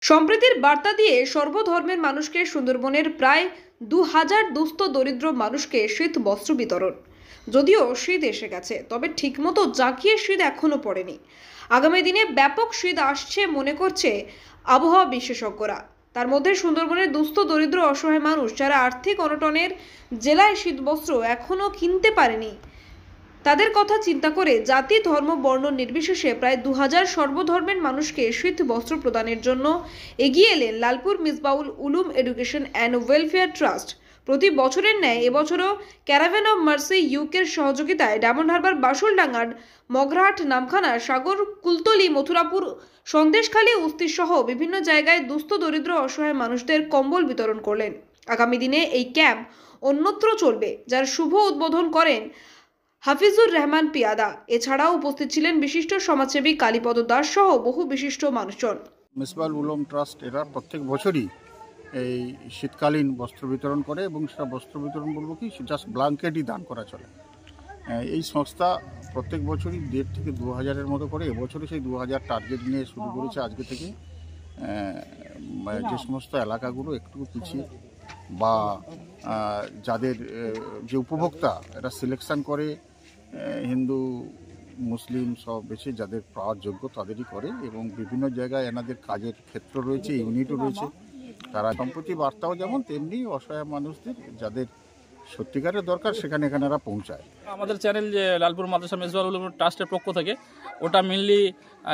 সম্প্রীতির বার্তা দিয়ে সর্বধর্মের মানুষকে সুন্দরবনের প্রায় 2000 দুস্থ দরিদ্র মানুষকে শীত বস্ত্র বিতরণ। যদিও শীত এসে গেছে, তবে ঠিকমতো জাঁকিয়ে শীত এখনো পড়েনি। আগামী দিনে ব্যাপক শীত আসছে মনে করছে আবহাওয়া বিশেষজ্ঞরা। তার মধ্যে সুন্দরবনের দুস্থ দরিদ্র অসহায় মানুষ যারা আর্থিক অনটনের জেলায় শীতবস্ত্র এখনো কিনতে পারেনি, তাদের কথা চিন্তা করে জাতি ধর্ম বর্ণ নির্বিশেষে প্রায় 2000 সর্বধর্মের মানুষকে শীত বস্ত্র প্রদানের জন্য এগিয়ে এলেন Lalpur Misbaul Ulum education and welfare trust. প্রতি বছরের ন্যায় এবছরও ক্যারাভ্যান অব মার্সি ইউকের সহযোগিতায় ডায়মন্ড হারবার, বাসুলডাঙ্গার, মগরাহাট, নামখানা, সাগর, কুলতলি, মথুরাপুর, সন্দেশখালী, উস্তি সহ বিভিন্ন জায়গায় দুস্থ দরিদ্র অসহায় মানুষদের কম্বল বিতরণ করলেন। আগামী দিনে এই ক্যাম্প অন্যত্র চলবে, যার শুভ উদ্বোধন করেন হাফিজুর রহমান পিয়াদা। এছাড়াও উপস্থিত ছিলেন বিশিষ্ট সমাজসেবী কালীপদ দাস সহ বহু বিশিষ্ট মানুষজন। মিসবাউল উলুম ট্রাস্ট এরা প্রত্যেক বছরই এই শীতকালীন বস্ত্র বিতরণ করে এবং সেটা বস্ত্র বিতরণ বলবো কি, জাস্ট ব্ল্যাঙ্কেটই দান করা চলে। এই সংস্থা প্রত্যেক বছরই 1,500 থেকে 2,000-এর মতো করে। এবছরই সেই 2,000 টার্গেট নিয়ে শুরু করেছে আজকে থেকে। যে সমস্ত এলাকাগুলো একটু পিছিয়ে বা যাদের যে উপভোক্তা এরা সিলেকশন করে, হিন্দু মুসলিম সব বেছে যাদের পাওয়ার যোগ্য তাদেরই করে, এবং বিভিন্ন জায়গায় এনাদের কাজের ক্ষেত্র রয়েছে, ইউনিটও রয়েছে। তারা সম্প্রতি বার্তাও যেমন তেমনি অসহায় মানুষদের যাদের সত্যিকারের দরকার সেখানে এরা পৌঁছায়। আমাদের চ্যানেল যে লালপুর মাদ্রাসা মিসবাউল উলুম ট্রাস্টের পক্ষ থেকে, ওটা মেনলি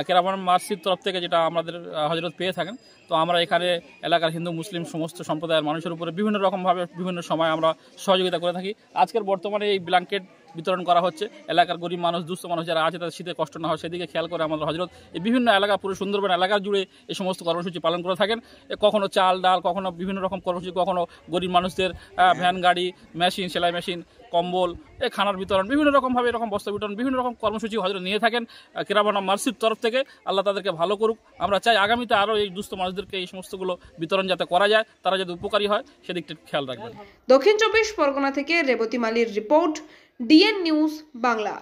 ক্যারাভ্যান মার্সির তরফ থেকে যেটা আমাদের হজরত পেয়ে থাকেন। তো আমরা এখানে এলাকার হিন্দু মুসলিম সমস্ত সম্প্রদায়ের মানুষের উপরে বিভিন্ন রকমভাবে বিভিন্ন সময় আমরা সহযোগিতা করে থাকি। আজকের বর্তমানে এই ব্ল্যাঙ্কেট বিতরণ করা হচ্ছে। এলাকার গরিব মানুষ, দুস্থ মানুষ যারা আছে তাদের শীতে কষ্ট না হয় সেদিকে খেয়াল করে আমাদের হজরত এই বিভিন্ন এলাকা, পুরো সুন্দরবন এলাকা জুড়ে এই সমস্ত কর্মসূচি পালন করে থাকেন। কখনো চাল ডাল, কখনো বিভিন্ন রকম কর্মসূচি, কখনো গরিব মানুষদের ভ্যান গাড়ি, মেশিন, সেলাই মেশিন, কম্বল, খানার বিতরণ, বিভিন্ন রকমভাবে এরকম বস্ত্র বিতরণ, বিভিন্ন রকম কর্মসূচি হজরত নিয়ে থাকেন ক্যারাভ্যান অব মার্সির তরফ থেকে। আল্লাহ তাদেরকে ভালো করুক। আমরা চাই আগামীতে আরও এই দুস্থ মানুষদেরকে এই সমস্তগুলো বিতরণ যাতে করা যায়, তারা যাতে উপকারী হয় সেদিকটা খেয়াল রাখবেন। দক্ষিণ 24 পরগনা থেকে রেবতী মালির রিপোর্ট, ডিএন নিউজ বাংলা।